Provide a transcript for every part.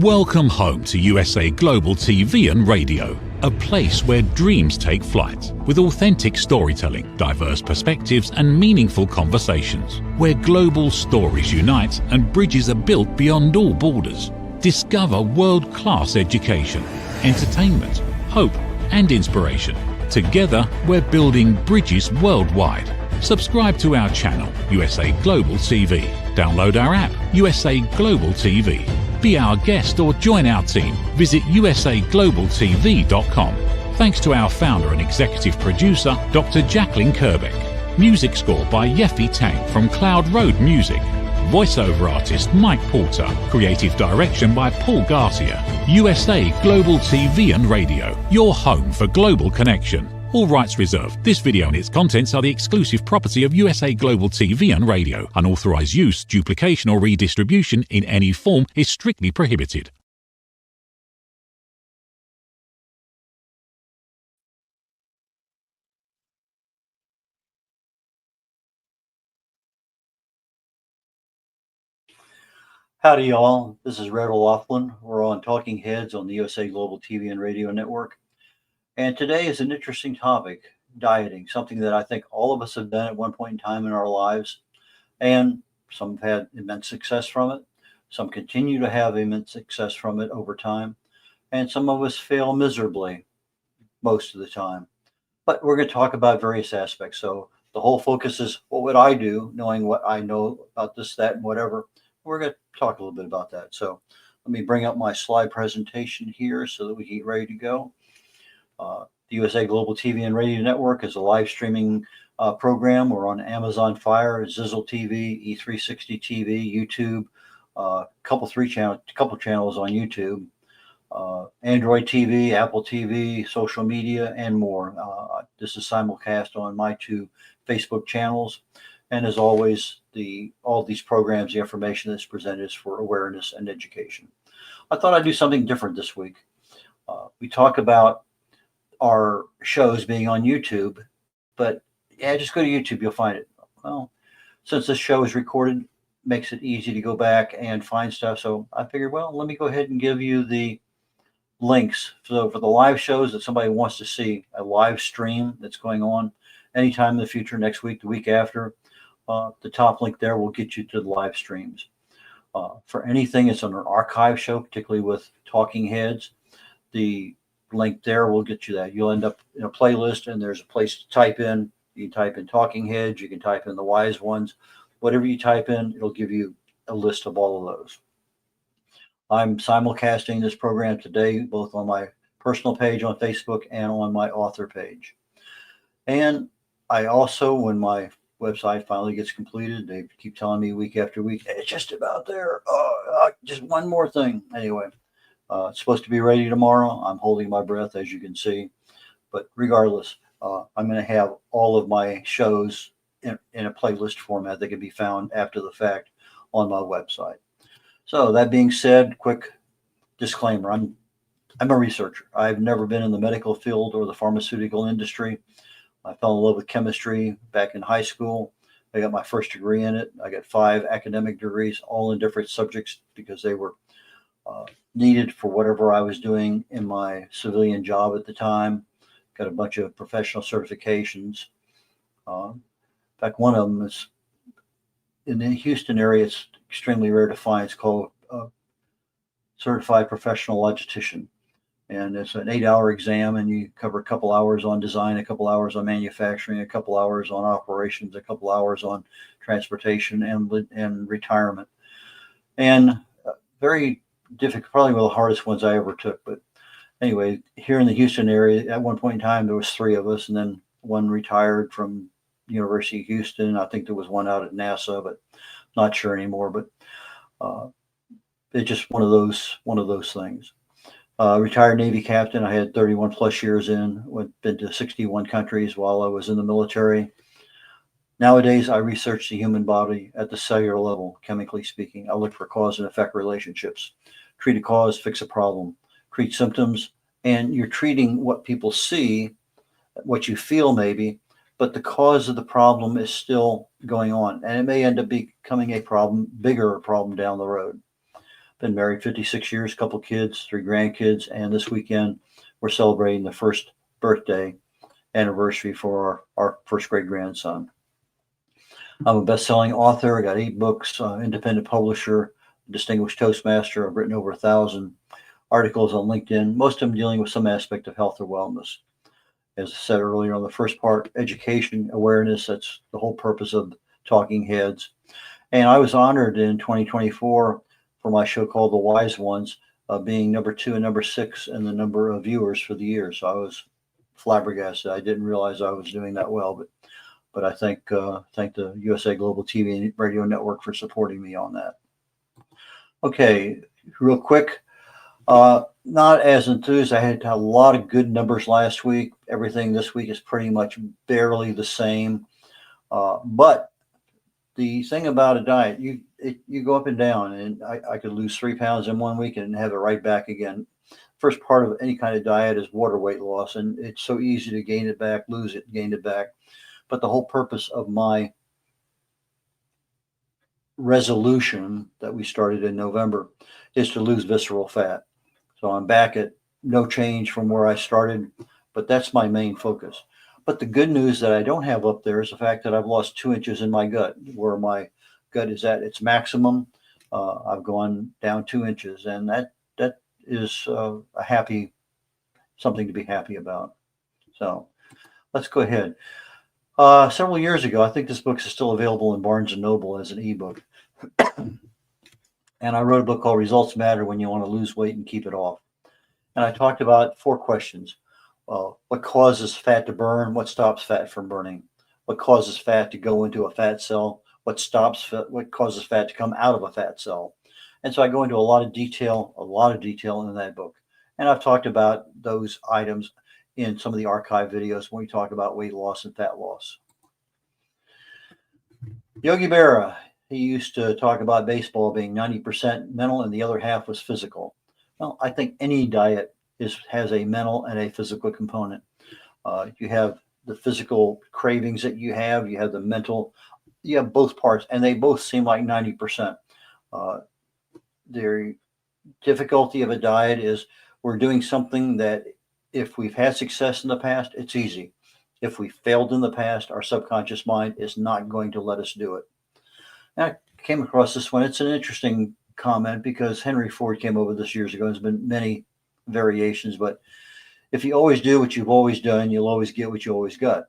Welcome home to USA Global TV and Radio, a place where dreams take flight, with authentic storytelling, diverse perspectives and meaningful conversations, where global stories unite and bridges are built beyond all borders. Discover world-class education, entertainment, hope and inspiration. Together, we're building bridges worldwide. Subscribe to our channel, USA Global TV. Download our app, USA Global TV. Be our guest or join our team. Visit usaglobaltv.com. Thanks to our founder and executive producer, Dr. Jacqueline Kerbeck. Music score by Yeffy Tang from Cloud Road Music. Voiceover artist Mike Porter. Creative direction by Paul Garcia. USA Global TV and Radio, your home for global connection. All rights reserved. This video and its contents are the exclusive property of USA Global TV and Radio. Unauthorized use, duplication or redistribution in any form is strictly prohibited. Howdy, y'all. This is red.olaughlin. We're on Talking Heads on the USA Global TV and Radio Network. And today is an interesting topic, dieting, something that I think all of us have done at one point in time in our lives. And some have had immense success from it. Some continue to have immense success from it over time. And some of us fail miserably most of the time. But we're going to talk about various aspects. So the whole focus is, what would I do, knowing what I know about this, that, and whatever. We're going to talk a little bit about that. So let me bring up my slide presentation here so that we can get ready to go. The USA Global TV and Radio Network is a live streaming program. We're on Amazon Fire, Zizzle TV, E360 TV, YouTube, couple channels on YouTube, Android TV, Apple TV, social media, and more. This is simulcast on my two Facebook channels. And as always, all these programs, the information that's presented is for awareness and education. I thought I'd do something different this week. We talk about our shows being on YouTube, but yeah, just go to YouTube, you'll find it. Well, since this show is recorded, makes it easy to go back and find stuff. So I figured, well, let me go ahead and give you the links. So for the live shows that somebody wants to see, a live stream that's going on anytime in the future, next week, the week after, the top link there will get you to the live streams. For anything that's on an archive show, particularly with Talking Heads, the link there will get you that. You'll end up in a playlist, and there's a place to type in. You can type in Talking Heads, you can type in the wise ones. Whatever you type in, it'll give you a list of all of those. I'm simulcasting this program today, both on my personal page on Facebook and on my author page. And I also, when my website finally gets completed, they keep telling me week after week, it's just about there. Just one more thing. Anyway, it's supposed to be ready tomorrow. I'm holding my breath, as you can see. But regardless, I'm going to have all of my shows in a playlist format that can be found after the fact on my website. So that being said, quick disclaimer. I'm a researcher. I've never been in the medical field or the pharmaceutical industry. I fell in love with chemistry back in high school. I got my first degree in it. I got 5 academic degrees, all in different subjects because they were needed for whatever I was doing in my civilian job at the time. Got a bunch of professional certifications. In fact, one of them is in the Houston area. It's extremely rare to find. It's called Certified Professional Logistician. And it's an 8-hour exam, and you cover a couple hours on design, a couple hours on manufacturing, a couple hours on operations, a couple hours on transportation and retirement. And very difficult, probably one of the hardest ones I ever took. But anyway, here in the Houston area, at one point in time, there was 3 of us, and then one retired from University of Houston. I think there was one out at NASA, but not sure anymore. But it's just one of those things. Retired Navy captain. I had 31 plus years been to 61 countries while I was in the military. Nowadays, I research the human body at the cellular level, chemically speaking. I look for cause and effect relationships. Treat a cause, fix a problem. Treat symptoms, and you're treating what people see, what you feel maybe, but the cause of the problem is still going on, and it may end up becoming a problem, bigger problem down the road. Been married 56 years, couple kids, 3 grandkids, and this weekend we're celebrating the first birthday anniversary for our first great grandson. I'm a best-selling author. I got 8 books, independent publisher, distinguished Toastmaster. I've written over 1,000 articles on LinkedIn, most of them dealing with some aspect of health or wellness. As I said earlier on the first part, education, awareness, that's the whole purpose of Talking Heads. And I was honored in 2024 for my show called The Wise Ones, being number 2 and number 6 in the number of viewers for the year. So I was flabbergasted. I didn't realize I was doing that well, but I thank the USA Global TV and Radio Network for supporting me on that. Okay, real quick. Not as enthused. I had a lot of good numbers last week. Everything this week is pretty much barely the same. But the thing about a diet, you go up and down, and I could lose 3 pounds in 1 week and have it right back again. First part of any kind of diet is water weight loss, and it's so easy to gain it back, lose it, gain it back. But the whole purpose of my resolution that we started in November is to lose visceral fat. So I'm back at no change from where I started, but that's my main focus. But the good news that I don't have up there is the fact that I've lost 2 inches in my gut, where my gut is at its maximum. I've gone down 2 inches, and that is something to be happy about. So let's go ahead. Several years ago, I think this book is still available in Barnes and Noble as an ebook. And I wrote a book called Results Matter When You Want to Lose Weight and Keep It Off. And I talked about 4 questions. What causes fat to burn? What stops fat from burning? What causes fat to go into a fat cell? What causes fat to come out of a fat cell? And so I go into a lot of detail in that book. And I've talked about those items in some of the archive videos when we talk about weight loss and fat loss. Yogi Berra, he used to talk about baseball being 90% mental and the other half was physical. Well, I think any diet has a mental and a physical component. You have the physical cravings that you have the mental, you have both parts, and they both seem like 90%. The difficulty of a diet is we're doing something that if we've had success in the past, it's easy. If we failed in the past, our subconscious mind is not going to let us do it. And I came across this one. It's an interesting comment because Henry Ford came over this years ago. There's been many variations, but if you always do what you've always done, you'll always get what you always got.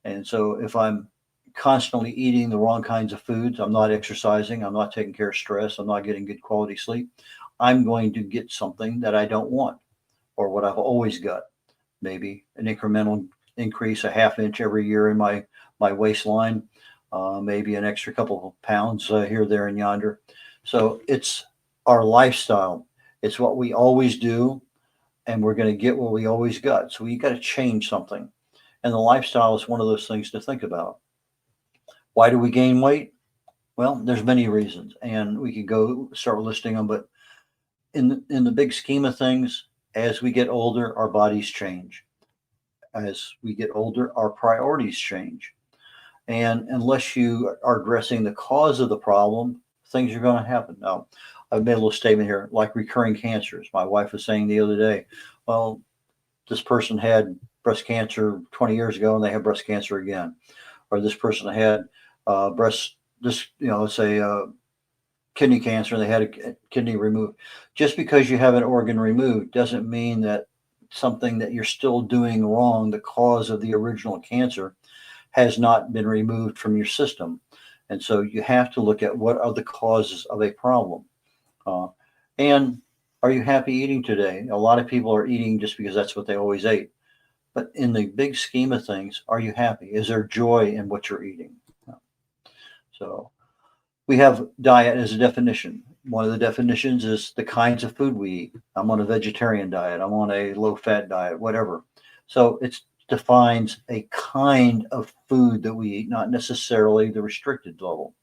And so if I'm constantly eating the wrong kinds of foods, I'm not exercising, I'm not taking care of stress, I'm not getting good quality sleep, I'm going to get something that I don't want or what I've always got. Maybe an incremental increase, a ½ inch every year in my waistline, maybe an extra couple of pounds here, there, and yonder. So it's our lifestyle. It's what we always do, and we're going to get what we always got. So we got to change something. And the lifestyle is one of those things to think about. Why do we gain weight? Well, there's many reasons, and we could go start listing them. But in the big scheme of things, as we get older, our bodies change. As we get older, our priorities change. And unless you are addressing the cause of the problem, things are going to happen. Now, I've made a little statement here, like recurring cancers. My wife was saying the other day, well, this person had breast cancer 20 years ago and they have breast cancer again. Or this person had let's say kidney cancer and they had a kidney removed. Just because you have an organ removed doesn't mean that something that you're still doing wrong, the cause of the original cancer, has not been removed from your system. And so you have to look at what are the causes of a problem. And are you happy eating today? A lot of people are eating just because that's what they always ate. But in the big scheme of things, are you happy? Is there joy in what you're eating? So we have diet as a definition. One of the definitions is the kinds of food we eat. I'm on a vegetarian diet. I'm on a low-fat diet, whatever. So it defines a kind of food that we eat, not necessarily the restricted level.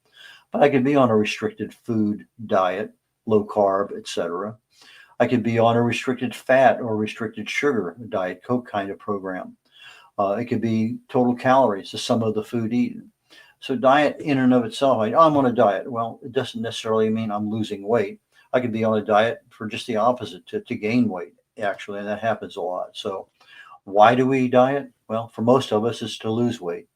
But I could be on a restricted food diet, low carb, etc. I could be on a restricted fat or restricted sugar diet, Coke kind of program. It could be total calories, the sum of the food eaten. So diet in and of itself, I'm on a diet. Well, it doesn't necessarily mean I'm losing weight. I could be on a diet for just the opposite, to gain weight, actually, and that happens a lot. So why do we diet? Well, for most of us, it's to lose weight.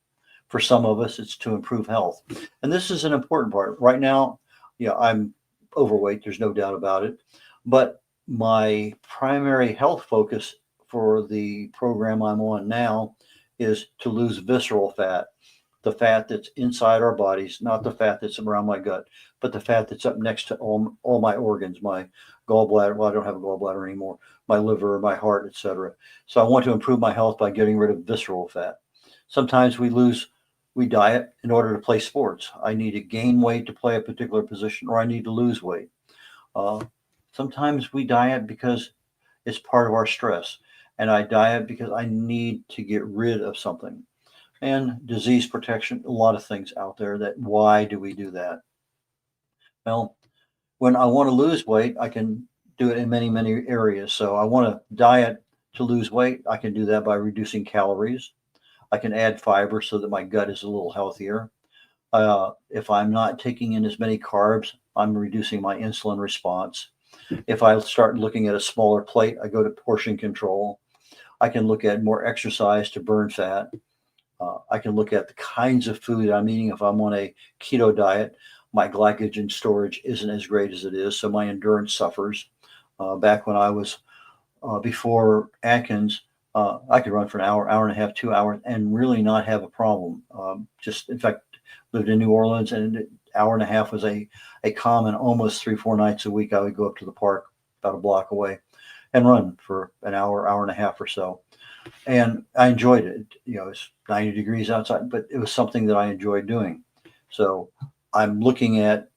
For some of us, it's to improve health. And this is an important part. Right now, yeah, I'm overweight, there's no doubt about it. But my primary health focus for the program I'm on now is to lose visceral fat, the fat that's inside our bodies, not the fat that's around my gut, but the fat that's up next to all my organs, my gallbladder. Well, I don't have a gallbladder anymore, my liver, my heart, etc. So I want to improve my health by getting rid of visceral fat. Sometimes we diet in order to play sports. I need to gain weight to play a particular position, or I need to lose weight. Uh, Sometimes we diet because it's part of our stress, and I diet because I need to get rid of something. And disease protection, a lot of things out there. That why do we do that? Well, when I want to lose weight, I can do it in many areas. So I want to diet to lose weight. I can do that by reducing calories. I can add fiber so that my gut is a little healthier. If I'm not taking in as many carbs, I'm reducing my insulin response. If I start looking at a smaller plate, I go to portion control. I can look at more exercise to burn fat. I can look at the kinds of food I'm eating. If I'm on a keto diet, my glycogen storage isn't as great as it is, so my endurance suffers. Back when I was before Atkins, I could run for an hour, hour and a half, 2 hours, and really not have a problem. Just, in fact, lived in New Orleans, and an hour and a half was a common. Almost 3, 4 nights a week, I would go up to the park about a block away and run for an hour, hour and a half or so. And I enjoyed it. It's 90 degrees outside, but it was something that I enjoyed doing. So I'm looking at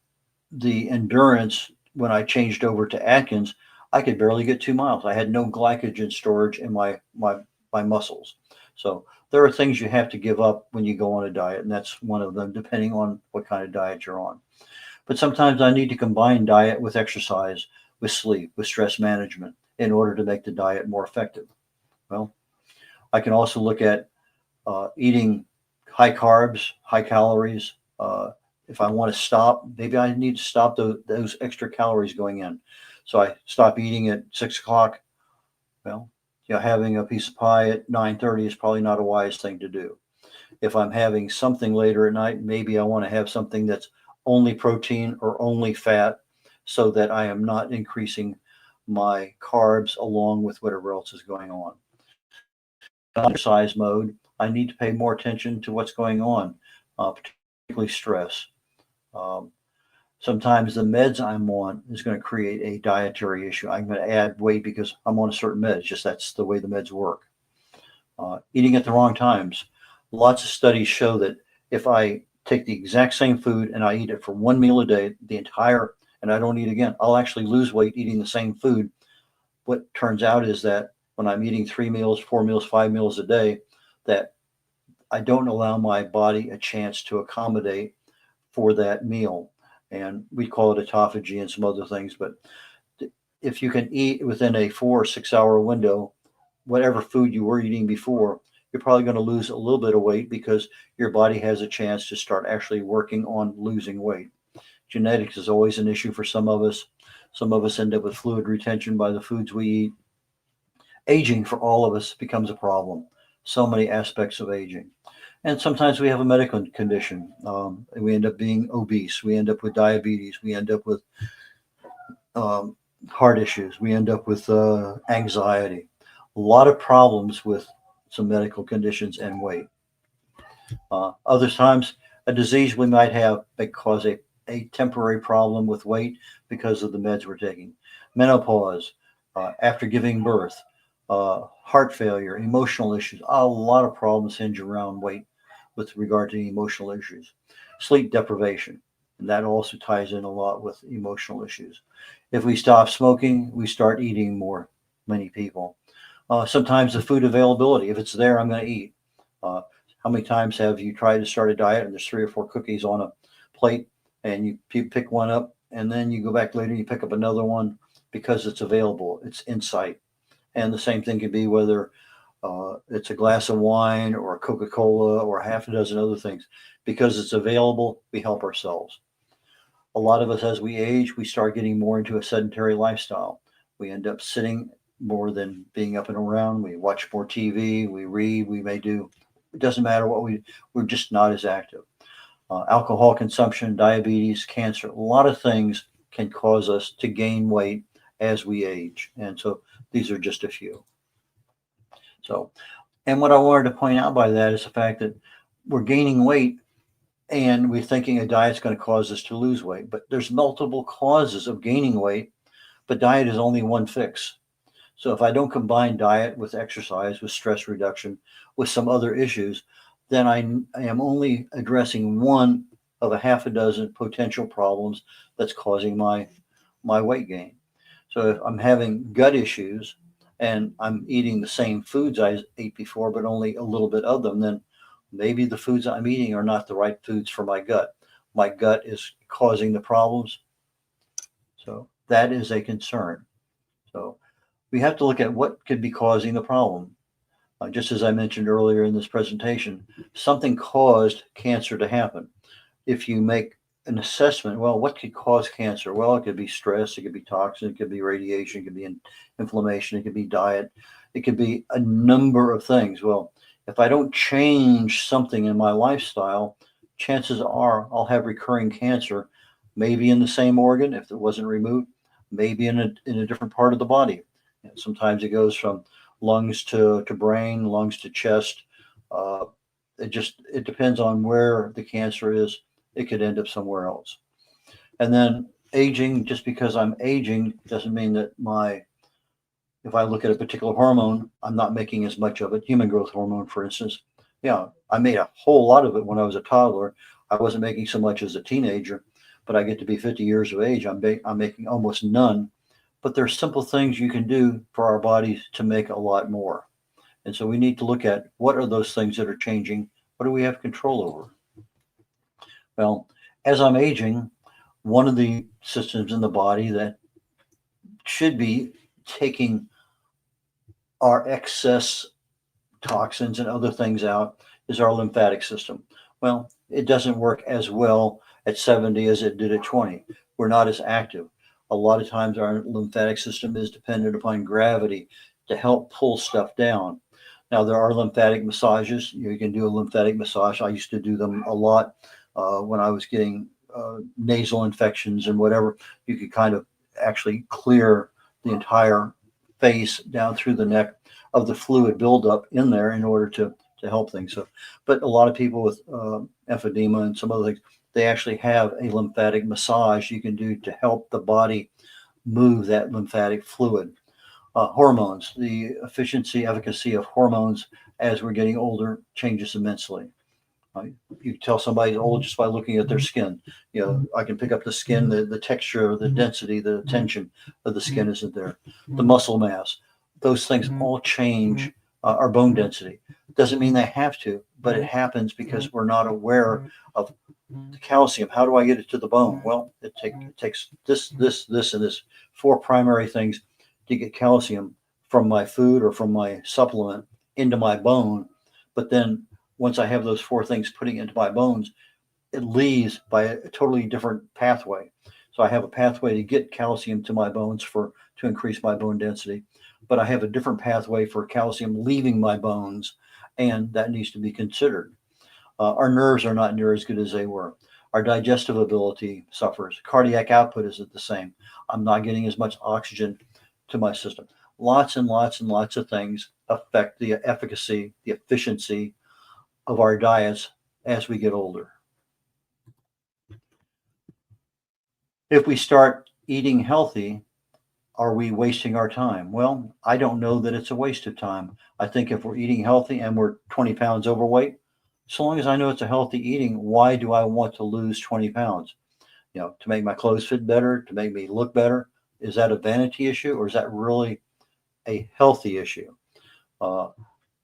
the endurance. When I changed over to Atkins, I could barely get 2 miles. I had no glycogen storage in my muscles. So there are things you have to give up when you go on a diet, and that's one of them, depending on what kind of diet you're on. But sometimes I need to combine diet with exercise, with sleep, with stress management in order to make the diet more effective. Well, I can also look at eating high carbs, high calories. If I want to stop, maybe I need to stop those extra calories going in. So I stop eating at 6 o'clock. Well, having a piece of pie at 9:30 is probably not a wise thing to do. If I'm having something later at night, maybe I want to have something that's only protein or only fat, so that I am not increasing my carbs along with whatever else is going on. Exercise mode, I need to pay more attention to what's going on, particularly stress. Um, Sometimes the meds I'm on is going to create a dietary issue. I'm going to add weight because I'm on a certain med. It's just that's the way the meds work. Eating at the wrong times. Lots of studies show that if I take the exact same food and I eat it for one meal a day, and I don't eat again, I'll actually lose weight eating the same food. What turns out is that when I'm eating 3 meals, 4 meals, 5 meals a day, that I don't allow my body a chance to accommodate for that meal. And we call it autophagy and some other things. But if you can eat within a 4 or 6 hour window, whatever food you were eating before, you're probably going to lose a little bit of weight because your body has a chance to start actually working on losing weight. Genetics is always an issue for some of us. Some of us end up with fluid retention by the foods we eat. Aging for all of us becomes a problem. So many aspects of aging. And sometimes we have a medical condition. And we end up being obese. We end up with diabetes. We end up with heart issues. We end up with anxiety. A lot of problems with some medical conditions and weight. Other times, a disease we might have may cause a temporary problem with weight because of the meds we're taking. Menopause, after giving birth, heart failure, emotional issues. A lot of problems hinge around weight with regard to emotional issues. Sleep deprivation, and that also ties in a lot with emotional issues. If we stop smoking, we start eating more, many people. Sometimes the food availability, if it's there, I'm going to eat. How many times have you tried to start a diet and there's 3 or 4 cookies on a plate and you pick one up and then you go back later and you pick up another one because it's available, it's in sight. And the same thing can be whether it's a glass of wine or a Coca-Cola or half a dozen other things. Because it's available, we help ourselves. A lot of us, as we age, we start getting more into a sedentary lifestyle. We end up sitting more than being up and around. We watch more TV, we read, we may do, it doesn't matter what we're just not as active. Alcohol consumption, diabetes, cancer, a lot of things can cause us to gain weight as we age. And so these are just a few. So, and what I wanted to point out by that is the fact that we're gaining weight and we're thinking a diet's going to cause us to lose weight, but there's multiple causes of gaining weight, but diet is only one fix. So if I don't combine diet with exercise, with stress reduction, with some other issues, then I am only addressing one of a half a dozen potential problems that's causing my weight gain. So if I'm having gut issues and I'm eating the same foods I ate before, but only a little bit of them, then maybe the foods I'm eating are not the right foods for my gut. My gut is causing the problems. So that is a concern. So we have to look at what could be causing the problem. Just as I mentioned earlier in this presentation, something caused cancer to happen. If you make an assessment, well, what could cause cancer? Well, it could be stress, it could be toxin, it could be radiation, it could be inflammation, it could be diet, it could be a number of things. Well, if I don't change something in my lifestyle, chances are I'll have recurring cancer, maybe in the same organ if it wasn't removed, maybe in a different part of the body. And sometimes it goes from lungs to brain, lungs to chest. It depends on where the cancer is. It could end up somewhere else. And then aging, just because I'm aging doesn't mean that if I look at a particular hormone, I'm not making as much of it. Human growth hormone, for instance. Yeah, I made a whole lot of it when I was a toddler. I wasn't making so much as a teenager, but I get to be 50 years of age. I'm making almost none. But there's simple things you can do for our bodies to make a lot more. And so we need to look at what are those things that are changing? What do we have control over? Well, as I'm aging, one of the systems in the body that should be taking our excess toxins and other things out is our lymphatic system. Well, it doesn't work as well at 70 as it did at 20. We're not as active. A lot of times our lymphatic system is dependent upon gravity to help pull stuff down. Now, there are lymphatic massages. You can do a lymphatic massage. I used to do them a lot when I was getting nasal infections and whatever. You could kind of actually clear the entire face down through the neck of the fluid buildup in there in order to help things. So, but a lot of people with emphysema and some other things, they actually have a lymphatic massage you can do to help the body move that lymphatic fluid. Hormones, the efficacy of hormones as we're getting older changes immensely. You tell somebody's old just by looking at their skin. You know, I can pick up the skin, the texture, the density, the tension of the skin isn't there. The muscle mass, those things all change our bone density. Doesn't mean they have to, but it happens because we're not aware of the calcium. How do I get it to the bone? Well, it takes this, and this, four primary things to get calcium from my food or from my supplement into my bone. But then once I have those four things putting into my bones, it leaves by a totally different pathway. So I have a pathway to get calcium to my bones to increase my bone density, but I have a different pathway for calcium leaving my bones, and that needs to be considered. Our nerves are not near as good as they were. Our digestive ability suffers. Cardiac output isn't the same. I'm not getting as much oxygen to my system. Lots and lots and lots of things affect the efficacy, the efficiency of our diets as we get older. If we start eating healthy, are we wasting our time? Well, I don't know that it's a waste of time. I think if we're eating healthy and we're 20 pounds overweight, so long as I know it's a healthy eating, why do I want to lose 20 pounds? You know, to make my clothes fit better, to make me look better? Is that a vanity issue, or is that really a healthy issue?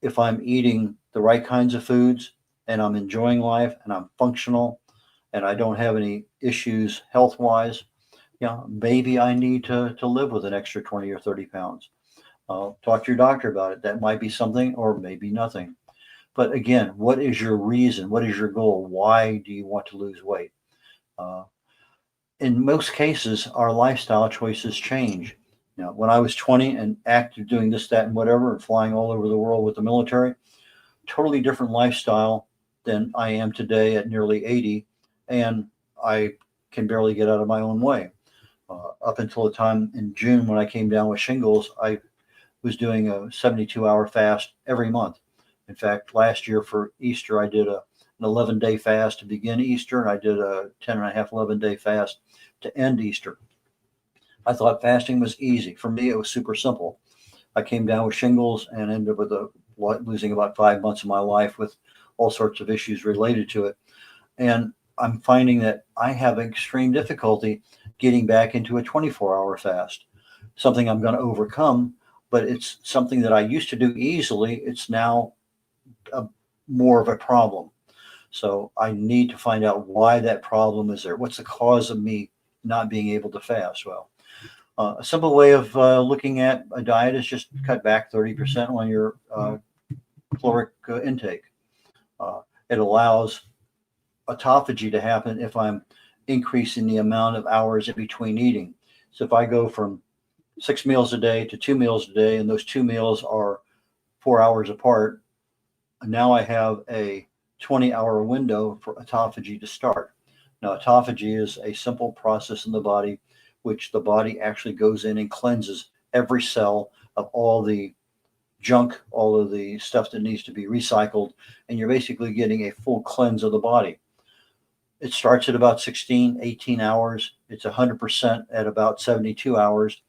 If I'm eating the right kinds of foods and I'm enjoying life and I'm functional and I don't have any issues health-wise, yeah, maybe I need to live with an extra 20 or 30 pounds. Talk to your doctor about it. That might be something, or maybe nothing. But again, what is your reason? What is your goal? Why do you want to lose weight? in most cases, our lifestyle choices change. When I was 20 and active doing this, that, and whatever, and flying all over the world with the military, totally different lifestyle than I am today at nearly 80, and I can barely get out of my own way. Up until the time in June when I came down with shingles, I was doing a 72-hour fast every month. In fact, last year for Easter, I did an 11-day fast to begin Easter, and I did a 10 and a half, 11-day fast to end Easter. I thought fasting was easy. For me, it was super simple. I came down with shingles and ended up with losing about 5 months of my life with all sorts of issues related to it. And I'm finding that I have extreme difficulty getting back into a 24-hour fast, something I'm going to overcome, but it's something that I used to do easily. It's now more of a problem. So I need to find out why that problem is there. What's the cause of me not being able to fast? Well, a simple way of looking at a diet is just cut back 30% on your caloric intake. It allows autophagy to happen if I'm increasing the amount of hours in between eating. So if I go from 6 meals a day to 2 meals a day, and those 2 meals are 4 hours apart, now I have a 20-hour window for autophagy to start. Now, autophagy is a simple process in the body which the body actually goes in and cleanses every cell of all the junk, all of the stuff that needs to be recycled, and you're basically getting a full cleanse of the body. It starts at about 16, 18 hours. It's 100% at about 72 hours,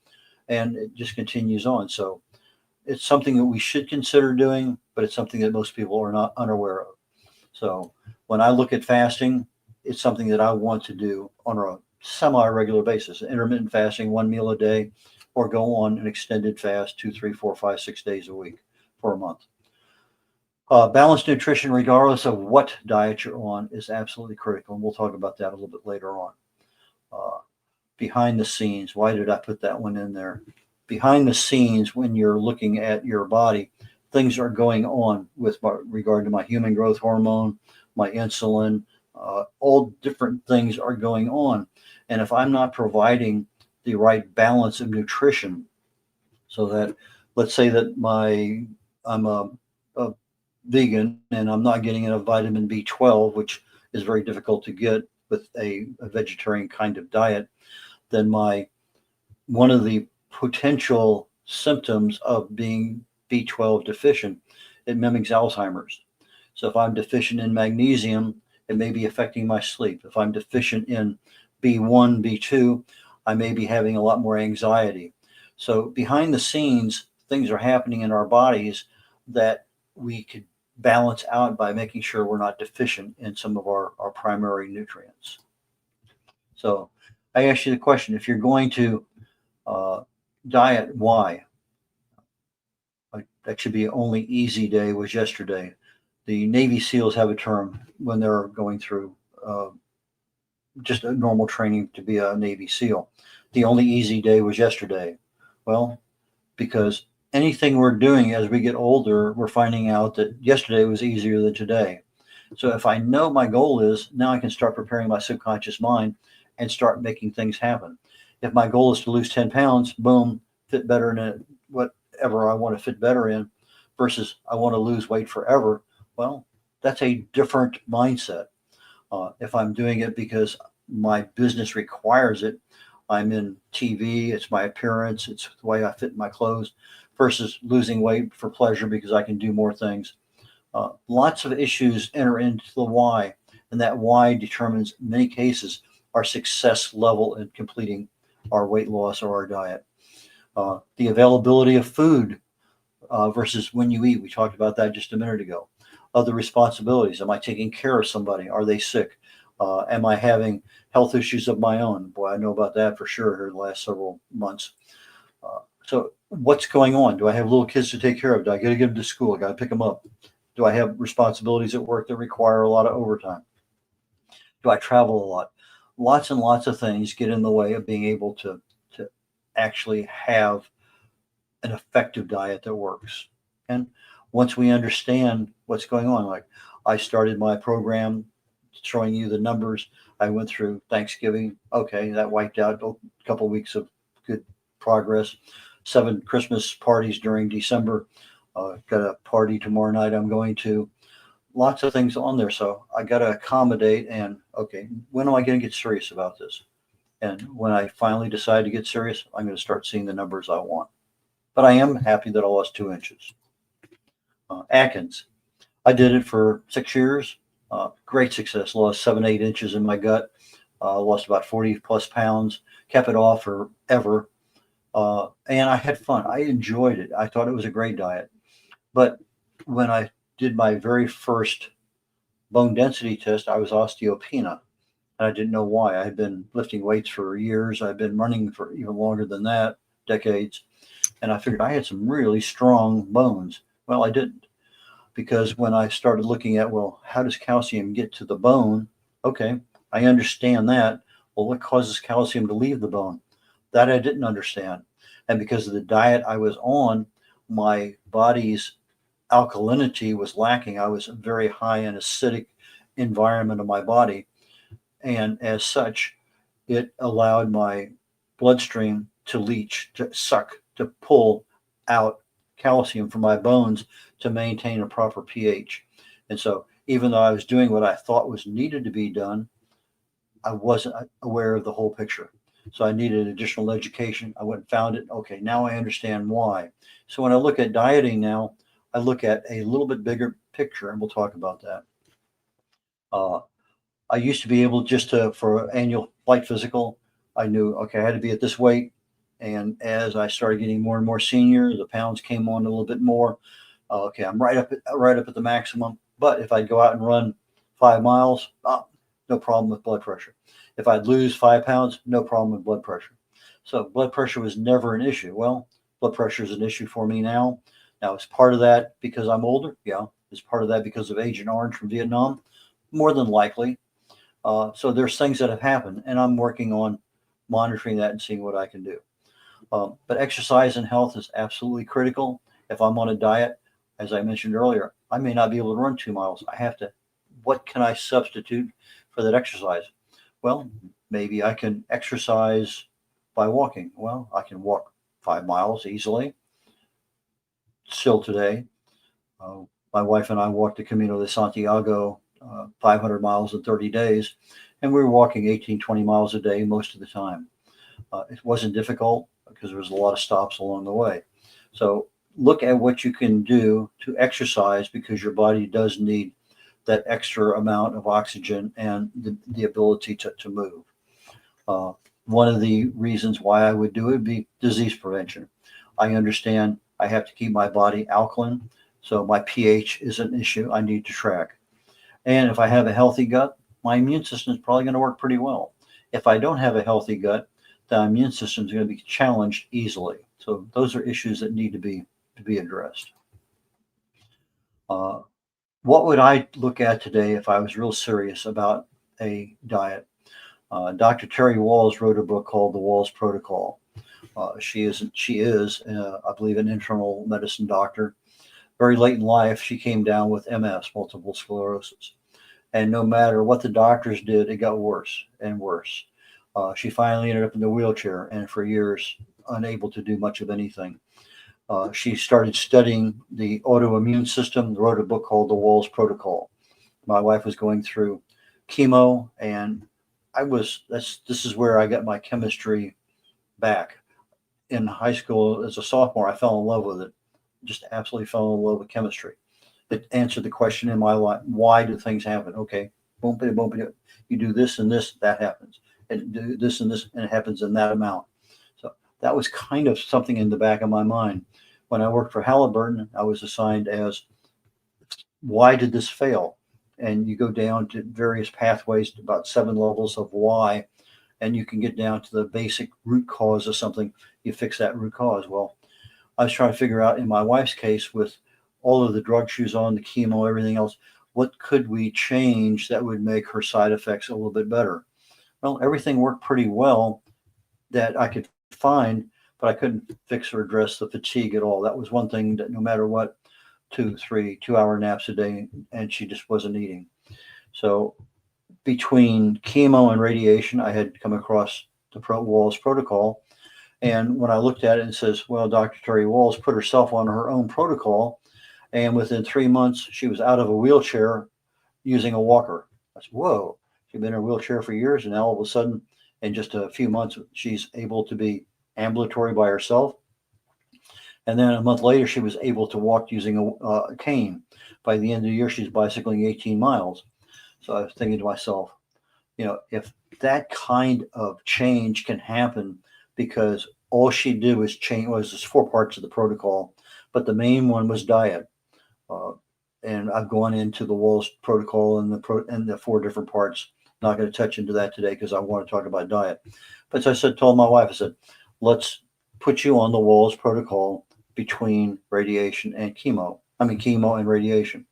and it just continues on. So it's something that we should consider doing, but it's something that most people are not unaware of. So when I look at fasting, it's something that I want to do on a semi-regular basis, intermittent fasting, 1 meal a day, or go on an extended fast 2, 3, 4, 5, 6 days a week for a month. Balanced nutrition, regardless of what diet you're on, is absolutely critical, and we'll talk about that a little bit later on. Behind the scenes, why did I put that one in there? Behind the scenes, when you're looking at your body, things are going on with regard to my human growth hormone, my insulin, all different things are going on. And if I'm not providing the right balance of nutrition, so that, let's say that I'm a vegan and I'm not getting enough vitamin B12, which is very difficult to get with a vegetarian kind of diet, then one of the potential symptoms of being B12 deficient, it mimics Alzheimer's. So if I'm deficient in magnesium, it may be affecting my sleep. If I'm deficient in B1, B2, I may be having a lot more anxiety. So behind the scenes, things are happening in our bodies that we could balance out by making sure we're not deficient in some of our primary nutrients. So I ask you the question, if you're going to diet, why? That should be only easy day was yesterday. The Navy SEALs have a term when they're going through just a normal training to be a Navy SEAL. The only easy day was yesterday. Well, because anything we're doing as we get older, we're finding out that yesterday was easier than today. So if I know my goal is, now I can start preparing my subconscious mind and start making things happen. If my goal is to lose 10 pounds, boom, fit better in whatever I want to fit better in, versus I want to lose weight forever, well, that's a different mindset. If I'm doing it because my business requires it, I'm in TV, it's my appearance, it's the way I fit in my clothes, versus losing weight for pleasure because I can do more things. Lots of issues enter into the why, and that why determines, in many cases, our success level in completing our weight loss or our diet. The availability of food versus when you eat. We talked about that just a minute ago. Other responsibilities. Am I taking care of somebody? Are they sick? Am I having health issues of my own? Boy, I know about that for sure here in the last several months. So what's going on? Do I have little kids to take care of? Do I got to get them to school? I got to pick them up. Do I have responsibilities at work that require a lot of overtime? Do I travel a lot? Lots and lots of things get in the way of being able to actually have an effective diet that works. And once we understand what's going on, like I started my program showing you the numbers. I went through Thanksgiving. Okay, that wiped out a couple of weeks of good progress. 7 Christmas parties during December. Got a party tomorrow night I'm going to. Lots of things on there. So I got to accommodate and, okay, when am I going to get serious about this? And when I finally decide to get serious, I'm going to start seeing the numbers I want. But I am happy that I lost 2 inches. Atkins. I did it for 6 years. Great success. Lost 7, 8 inches in my gut. Lost about 40 plus pounds. Kept it off forever. And I had fun. I enjoyed it. I thought it was a great diet. But when I did my very first bone density test, I was osteopenia. And I didn't know why. I had been lifting weights for years. I've been running for even longer than that, decades. And I figured I had some really strong bones. Well, I didn't. Because when I started looking at, well, how does calcium get to the bone? Okay, I understand that. Well, what causes calcium to leave the bone? That I didn't understand. And because of the diet I was on, my body's alkalinity was lacking. I was very high in acidic environment of my body. And as such, it allowed my bloodstream to leach, to suck, to pull out calcium from my bones to maintain a proper pH. And so even though I was doing what I thought was needed to be done, I wasn't aware of the whole picture. So I needed additional education. I went and found it. Okay, now I understand why. So when I look at dieting now, I look at a little bit bigger picture, and we'll talk about that. I used to be able just to, for annual flight physical, I knew, okay, I had to be at this weight. And as I started getting more and more senior, the pounds came on a little bit more. Okay, I'm right up at the maximum. But if I'd go out and run 5 miles, no problem with blood pressure. If I'd lose 5 pounds, no problem with blood pressure. So blood pressure was never an issue. Well, blood pressure is an issue for me now. Now, is part of that because I'm older? Yeah. Is part of that because of Agent Orange from Vietnam? More than likely. So there's things that have happened, and I'm working on monitoring that and seeing what I can do. But exercise and health is absolutely critical. If I'm on a diet, as I mentioned earlier, I may not be able to run 2 miles. I have to, what can I substitute for that exercise? Well, maybe I can exercise by walking. Well, I can walk 5 miles easily. Still today, my wife and I walked the Camino de Santiago 500 miles in 30 days, and we were walking 18, 20 miles a day most of the time. It wasn't difficult because there was a lot of stops along the way. So look at what you can do to exercise because your body does need that extra amount of oxygen and the ability to move. One of the reasons why I would do it would be disease prevention. I understand I have to keep my body alkaline, so my pH is an issue I need to track. And if I have a healthy gut, my immune system is probably going to work pretty well. If I don't have a healthy gut, the immune system is going to be challenged easily. So those are issues that need to be addressed. What would I look at today if I was real serious about a diet? Dr. Terry Wahls wrote a book called The Wahls Protocol. She is, I believe, an internal medicine doctor. Very late in life, she came down with MS, multiple sclerosis. And no matter what the doctors did, it got worse and worse. She finally ended up in the wheelchair and for years unable to do much of anything. She started studying the autoimmune system, wrote a book called The Wahls Protocol. My wife was going through chemo, and this is where I got my chemistry back. In high school as a sophomore, I fell in love with it. Just absolutely fell in love with chemistry. It answered the question in my life: why do things happen? Okay, boom, boom, boom. You do this and this, that happens, and do this and this, and it happens in that amount. So that was kind of something in the back of my mind. When I worked for Halliburton, I was assigned as, why did this fail? And you go down to various pathways, to about 7 levels of why, and you can get down to the basic root cause of something. You fix that root cause. Well, I was trying to figure out in my wife's case, with all of the drugs she was on, the chemo, everything else, what could we change that would make her side effects a little bit better? Well, everything worked pretty well that I could find, but I couldn't fix or address the fatigue at all. That was one thing that no matter what, 2, 3, 2-hour naps a day, and she just wasn't eating. So between chemo and radiation, I had come across the Wahls protocol. And when I looked at it, it says, well, Dr. Terry Wahls put herself on her own protocol. And within 3 months, she was out of a wheelchair using a walker. I said, whoa, she'd been in a wheelchair for years. And now all of a sudden, in just a few months, she's able to be ambulatory by herself. And then a month later, she was able to walk using a cane. By the end of the year, she's bicycling 18 miles. So I was thinking to myself, if that kind of change can happen, because all she did was change, there's 4 parts of the protocol, but the main one was diet. And I've gone into the Wahls protocol and the 4 different parts. Not going to touch into that today because I want to talk about diet. But so told my wife, I said, let's put you on the Wahls protocol between radiation and chemo and radiation,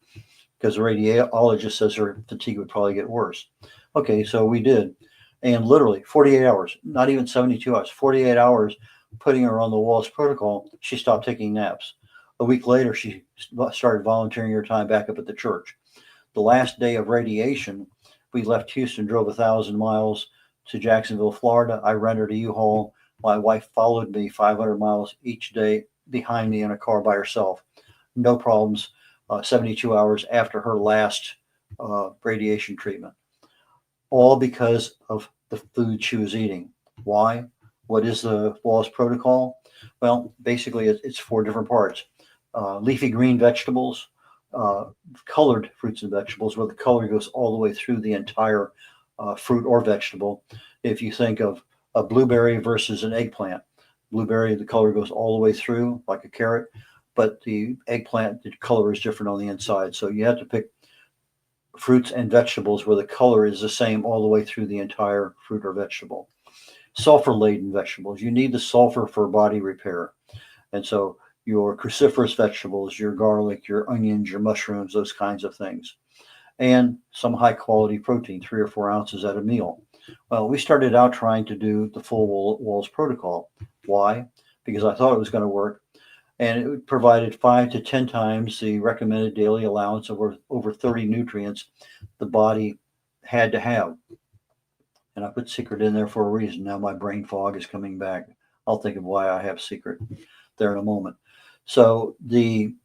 because the radiologist says her fatigue would probably get worse. Okay, so we did. And literally 48 hours, not even 72 hours, 48 hours, putting her on the Wahls protocol, she stopped taking naps. A week later, she started volunteering her time back up at the church. The last day of radiation, we left Houston, drove 1,000 miles to Jacksonville, Florida. I rented a U-Haul. My wife followed me 500 miles each day behind me in a car by herself. No problems. 72 hours after her last radiation treatment. All because of the food she was eating. Why? What is the Wahls protocol? Well, basically, it's 4 different parts. Leafy green vegetables, colored fruits and vegetables, where the color goes all the way through the entire fruit or vegetable. If you think of a blueberry versus an eggplant, blueberry, the color goes all the way through like a carrot, but the eggplant, the color is different on the inside. So you have to pick fruits and vegetables where the color is the same all the way through the entire fruit or vegetable. Sulfur-laden vegetables, you need the sulfur for body repair. And so your cruciferous vegetables, your garlic, your onions, your mushrooms, those kinds of things. And some high quality protein, 3 or 4 ounces at a meal. Well, we started out trying to do the full Wahls protocol. Why? Because I thought it was going to work. And it provided 5 to 10 times the recommended daily allowance of over 30 nutrients the body had to have. And I put secret in there for a reason. Now my brain fog is coming back. I'll think of why I have secret there in a moment. So the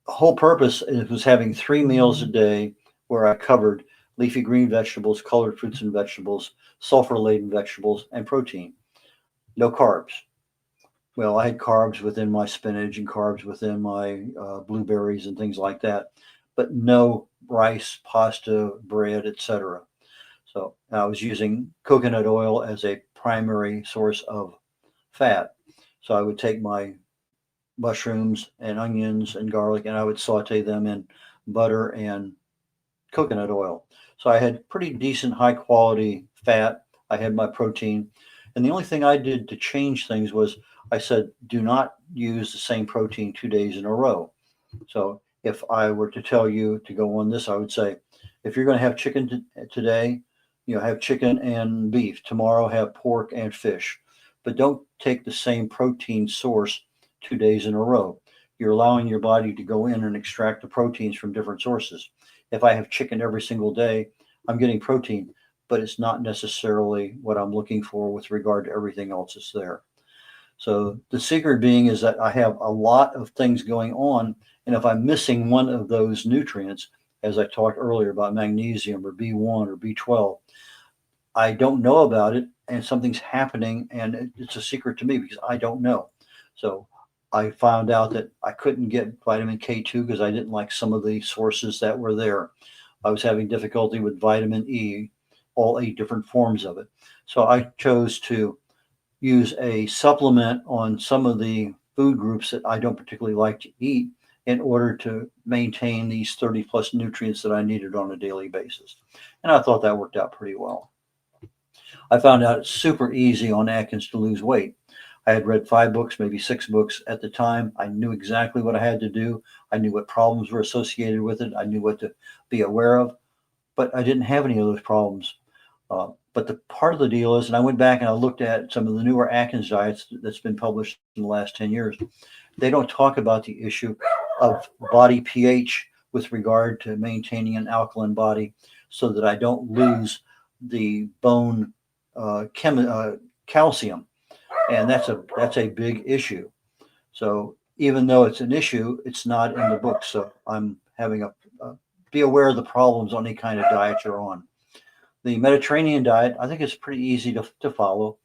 whole purpose was having 3 meals a day where I covered leafy green vegetables, colored fruits and vegetables, sulfur-laden vegetables, and protein. No carbs. Well, I had carbs within my spinach and carbs within my blueberries and things like that, but no rice, pasta, bread, etc. So I was using coconut oil as a primary source of fat. So I would take my mushrooms and onions and garlic, and I would saute them in butter and coconut oil. So I had pretty decent high quality fat. I had my protein. And the only thing I did to change things was I said, do not use the same protein 2 days in a row. So if I were to tell you to go on this, I would say, if you're going to have chicken today, have chicken and beef. Tomorrow, have pork and fish. But don't take the same protein source 2 days in a row. You're allowing your body to go in and extract the proteins from different sources. If I have chicken every single day, I'm getting protein, but it's not necessarily what I'm looking for with regard to everything else that's there. So the secret being is that I have a lot of things going on, and if I'm missing one of those nutrients, as I talked earlier about magnesium or B1 or B12, I don't know about it, and something's happening, and it's a secret to me because I don't know. So I found out that I couldn't get vitamin K2 because I didn't like some of the sources that were there. I was having difficulty with vitamin E, all 8 different forms of it. So I chose to use a supplement on some of the food groups that I don't particularly like to eat in order to maintain these 30 plus nutrients that I needed on a daily basis. And I thought that worked out pretty well. I found out it's super easy on Atkins to lose weight. I had read 5 books, maybe 6 books at the time. I knew exactly what I had to do. I knew what problems were associated with it. I knew what to be aware of, but I didn't have any of those problems. But the part of the deal is, and I went back and I looked at some of the newer Atkins diets that's been published in the last 10 years. They don't talk about the issue of body pH with regard to maintaining an alkaline body. so that I don't lose the bone calcium, and that's a big issue. So even though it's an issue, it's not in the book. So I'm having be aware of the problems on any kind of diet you're on. The Mediterranean diet, I think, is pretty easy to follow,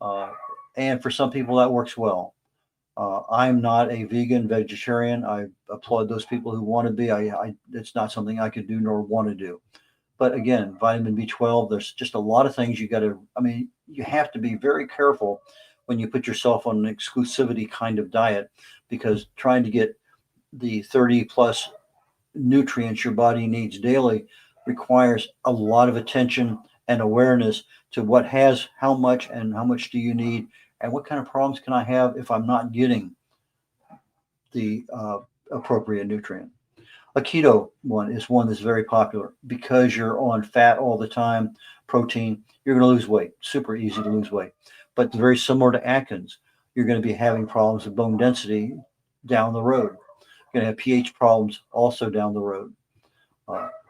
uh, and for some people that works well. I'm not a vegan vegetarian. I applaud those people who want to be. It's not something I could do nor want to do. But again, vitamin B12, there's just a lot of things you got to, I mean, you have to be very careful when you put yourself on an exclusivity kind of diet, because trying to get the 30 plus nutrients your body needs daily requires a lot of attention and awareness to what has how much and how much do you need and what kind of problems can I have if I'm not getting the appropriate nutrient. A keto one is one that's very popular because you're on fat all the time, protein, you're going to lose weight. Super easy to lose weight. But very similar to Atkins, you're going to be having problems with bone density down the road. You're going to have pH problems also down the road.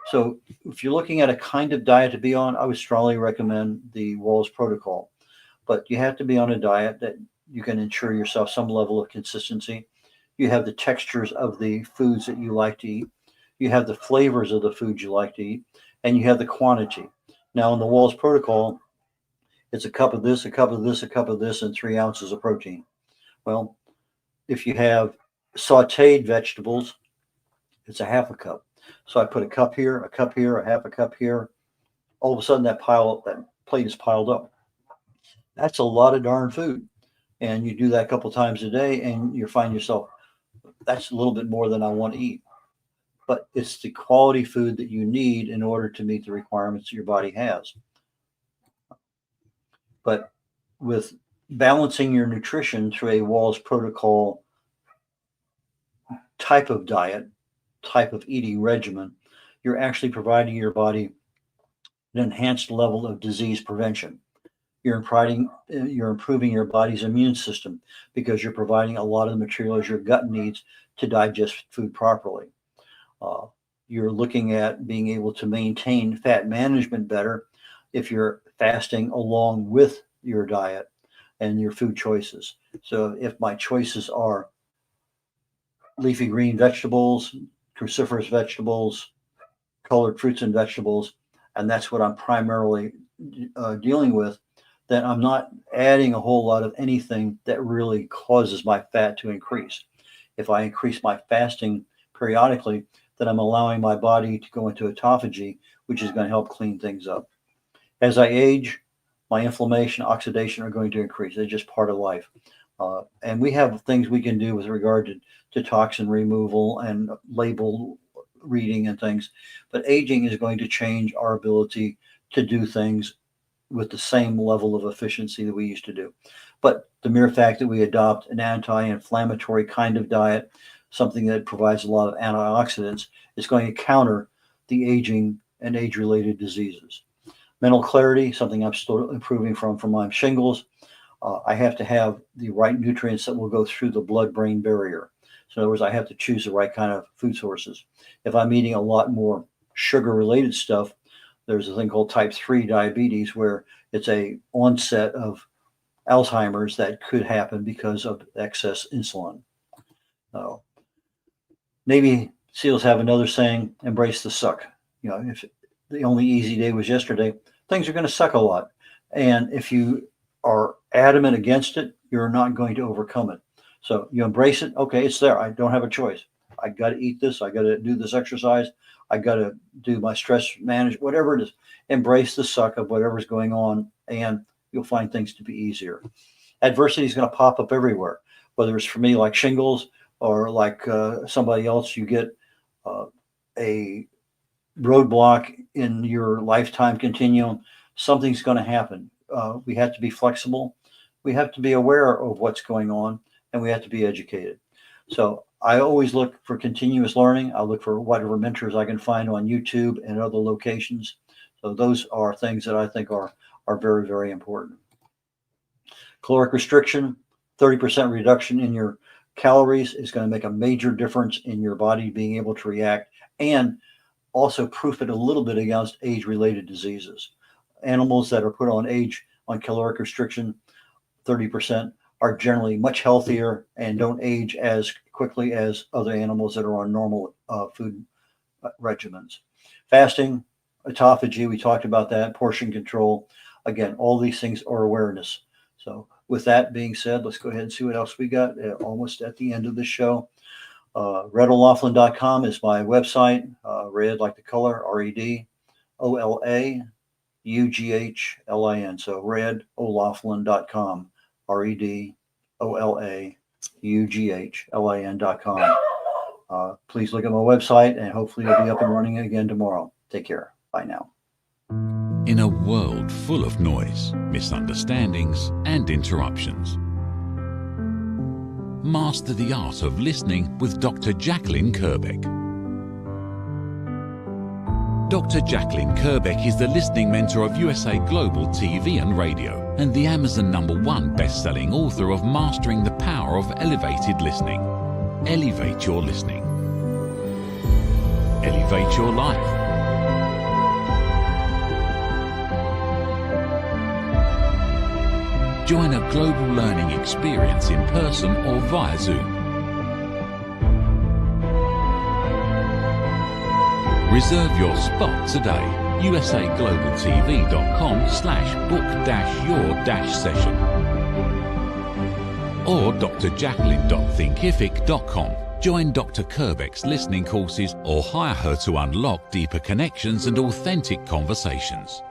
So if you're looking at a kind of diet to be on, I would strongly recommend the Wahls protocol. But you have to be on a diet that you can ensure yourself some level of consistency. You have the textures of the foods that you like to eat. You have the flavors of the foods you like to eat, and you have the quantity. Now, in the Wahls protocol, it's a cup of this, a cup of this, a cup of this, and 3 ounces of protein. Well, if you have sauteed vegetables, it's a half a cup. So I put a cup here, a cup here, a half a cup here. All of a sudden, that plate is piled up. That's a lot of darn food. And you do that a couple times a day, and you find yourself, that's a little bit more than I want to eat. But it's the quality food that you need in order to meet the requirements your body has. But with balancing your nutrition through a Wahls protocol type of diet, type of eating regimen, you're actually providing your body an enhanced level of disease prevention. You're improving your body's immune system because you're providing a lot of the materials your gut needs to digest food properly. Uh, you're looking at being able to maintain fat management better if you're fasting along with your diet and your food choices. So if my choices are leafy green vegetables, cruciferous vegetables, colored fruits and vegetables, and that's what I'm primarily dealing with, then I'm not adding a whole lot of anything that really causes my fat to increase. If I increase my fasting periodically, then I'm allowing my body to go into autophagy, which is going to help clean things up. As I age, my inflammation, oxidation are going to increase. They're just part of life. And we have things we can do with regard to toxin removal and label reading and things. But aging is going to change our ability to do things with the same level of efficiency that we used to do. But the mere fact that we adopt an anti-inflammatory kind of diet, something that provides a lot of antioxidants, is going to counter the aging and age-related diseases. Mental clarity, something I'm still improving from my shingles. I have to have the right nutrients that will go through the blood-brain barrier. So in other words, I have to choose the right kind of food sources. If I'm eating a lot more sugar-related stuff, there's a thing called type 3 diabetes where it's a onset of Alzheimer's that could happen because of excess insulin. Navy SEALs have another saying, embrace the suck. You know, if the only easy day was yesterday, things are going to suck a lot. And if you are adamant against it, you're not going to overcome it. So you embrace it. Okay, it's there. I don't have a choice. I got to eat this. I got to do this exercise. I got to do my stress management, whatever it is. Embrace the suck of whatever's going on, and you'll find things to be easier. Adversity is going to pop up everywhere, whether it's for me like shingles or like somebody else. You get a roadblock in your lifetime continuum. Something's going to happen. We have to be flexible. We have to be aware of what's going on, and we have to be educated. So I always look for continuous learning. I look for whatever mentors I can find on YouTube and other locations. So those are things that I think are very, very important. Caloric restriction, 30% reduction in your calories is going to make a major difference in your body being able to react. And also proof it a little bit against age-related diseases. Animals that are put on caloric restriction, 30%, are generally much healthier and don't age as quickly as other animals that are on normal food regimens. Fasting, autophagy, we talked about that, portion control. Again, all these things are awareness. So with that being said, let's go ahead and see what else we got. Almost at the end of the show. red.olaughlin.com is my website. Red like the color, RED.OLAUGHLIN. So red.olaughlin.com, RED.OLAUGHLIN.com. Please look at my website, and hopefully it'll be up and running again tomorrow. Take care. Bye now. In a world full of noise, misunderstandings, and interruptions, master the art of listening with Dr. Jacqueline Kerbeck. Dr. Jacqueline Kerbeck is the listening mentor of USA Global TV and Radio and the Amazon #1 best-selling author of Mastering the Power of Elevated Listening. Elevate your listening. Elevate your life. Join a global learning experience in person or via Zoom. Reserve your spot today. usaglobaltv.com/book-your-session or drjacqueline.thinkific.com. Join Dr. Kerbeck's listening courses or hire her to unlock deeper connections and authentic conversations.